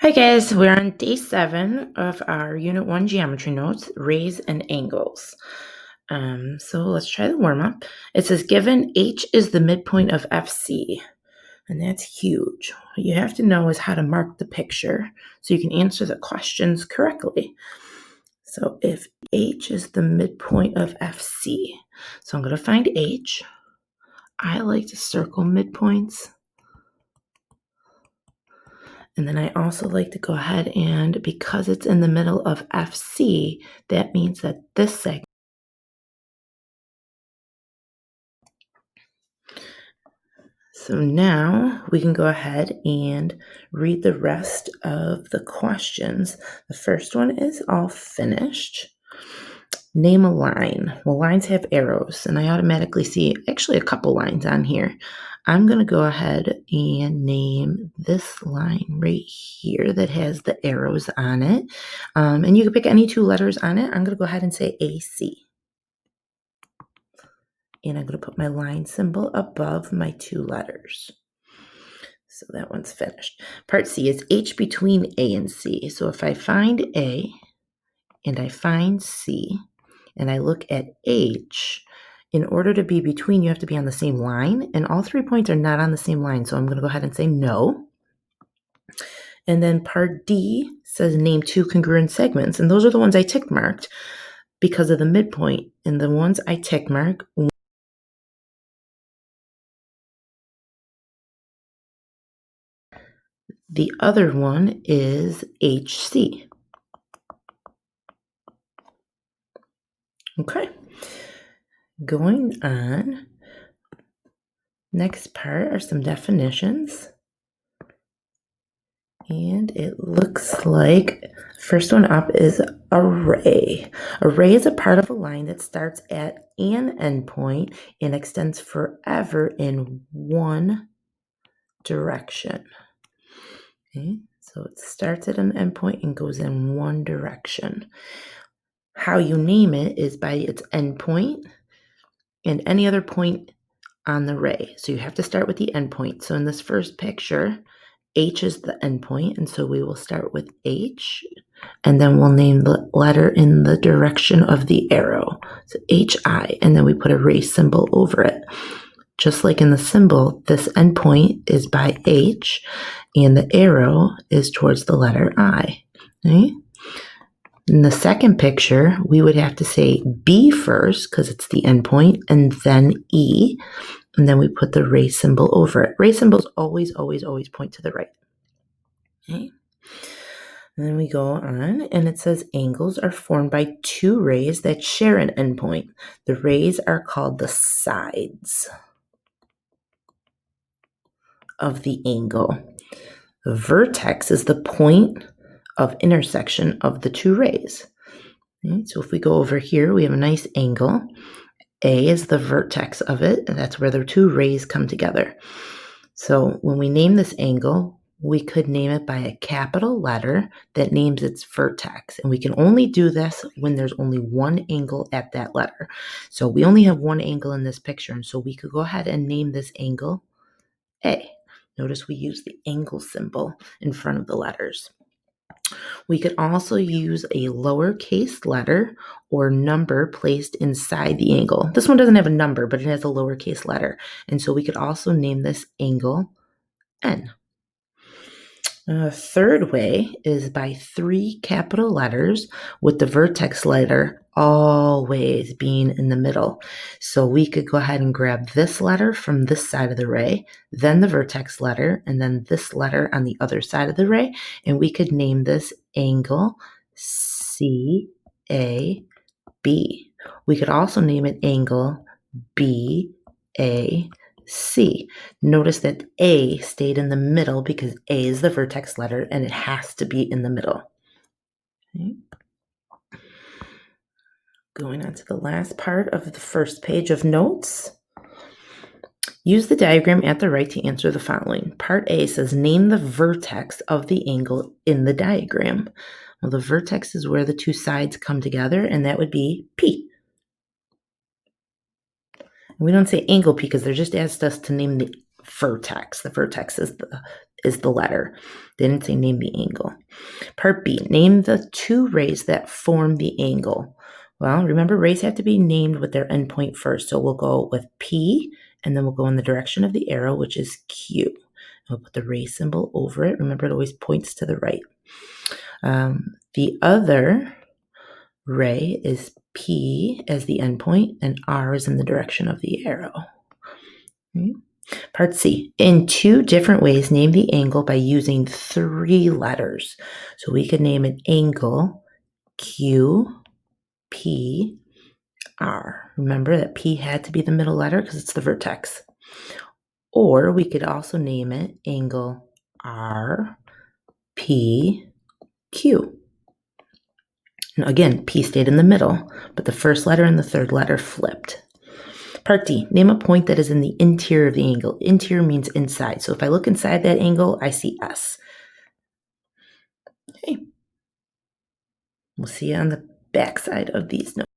Hi guys, we're on day 7 of our Unit 1 geometry notes, rays and angles. So let's try the warm-up. It says given H is the midpoint of FC, and that's huge. What you have to know is how to mark the picture so you can answer the questions correctly. So if H is the midpoint of FC, so I'm going to find H. I like to circle midpoints. And then I also like to go ahead and, because it's in the middle of FC, that means that this segment. So now we can go ahead and read the rest of the questions. The first one is all finished. Name a line. Well, lines have arrows, and I automatically see actually a couple lines on here. I'm going to go ahead and name this line right here that has the arrows on it. And you can pick any 2 letters on it. I'm going to go ahead and say AC. And I'm going to put my line symbol above my 2 letters. So that one's finished. Part C is H between A and C. So if I find A and I find C and I look at H, in order to be between, you have to be on the same line, and all 3 points are not on the same line. So I'm going to go ahead and say no. And then part D says name 2 congruent segments. And those are the ones I tick marked because of the midpoint. And the ones I tick mark, the other one is HC. Okay. Going on. Next part are some definitions. And it looks like first one up is array. Array is a part of a line that starts at an endpoint and extends forever in one direction. Okay, so it starts at an endpoint and goes in one direction. How you name it is by its endpoint and any other point on the ray. So you have to start with the endpoint. So in this first picture, H is the endpoint, and so we will start with H, and then we'll name the letter in the direction of the arrow. So HI, and then we put a ray symbol over it. Just like in the symbol, this endpoint is by H, and the arrow is towards the letter I. Okay? In the second picture, we would have to say B first, because it's the endpoint, and then E, and then we put the ray symbol over it. Ray symbols always point to the right. Okay. And then we go on, and it says angles are formed by 2 rays that share an endpoint. The rays are called the sides of the angle. The vertex is the point of intersection of the 2 rays. Okay. So if we go over here, we have a nice angle. A is the vertex of it, and that's where the 2 rays come together. So when we name this angle, we could name it by a capital letter that names its vertex. And we can only do this when there's only one angle at that letter. So we only have one angle in this picture, and so we could go ahead and name this angle A. Notice we use the angle symbol in front of the letters. We could also use a lowercase letter or number placed inside the angle. This one doesn't have a number, but it has a lowercase letter. And so we could also name this angle N. A third way is by 3 capital letters with the vertex letter always being in the middle. So we could go ahead and grab this letter from this side of the ray, then the vertex letter, and then this letter on the other side of the ray, and we could name this angle CAB. We could also name it angle BAC. Notice that A stayed in the middle because A is the vertex letter and it has to be in the middle. Okay. Going on to the last part of the first page of notes. Use the diagram at the right to answer the following. Part A says name the vertex of the angle in the diagram. Well, the vertex is where the 2 sides come together, and that would be P. We don't say angle P because they're just asked us to name the vertex. The vertex is the is the letter. They didn't say name the angle. Part B, name the two rays that form the angle. Well, remember, rays have to be named with their endpoint first. So we'll go with P, and then we'll go in the direction of the arrow, which is Q. We'll put the ray symbol over it. Remember, it always points to the right. The other ray is P as the endpoint, and R is in the direction of the arrow. Okay. Part C, in two different ways, name the angle by using three letters. So we could name an angle Q, P, R. Remember that P had to be the middle letter because it's the vertex. Or we could also name it angle R, P, Q. Now again, P stayed in the middle, but the first letter and the third letter flipped. Part D, name a point that is in the interior of the angle. Interior means inside. So if I look inside that angle, I see S. Okay. We'll see you on the back side of these notes.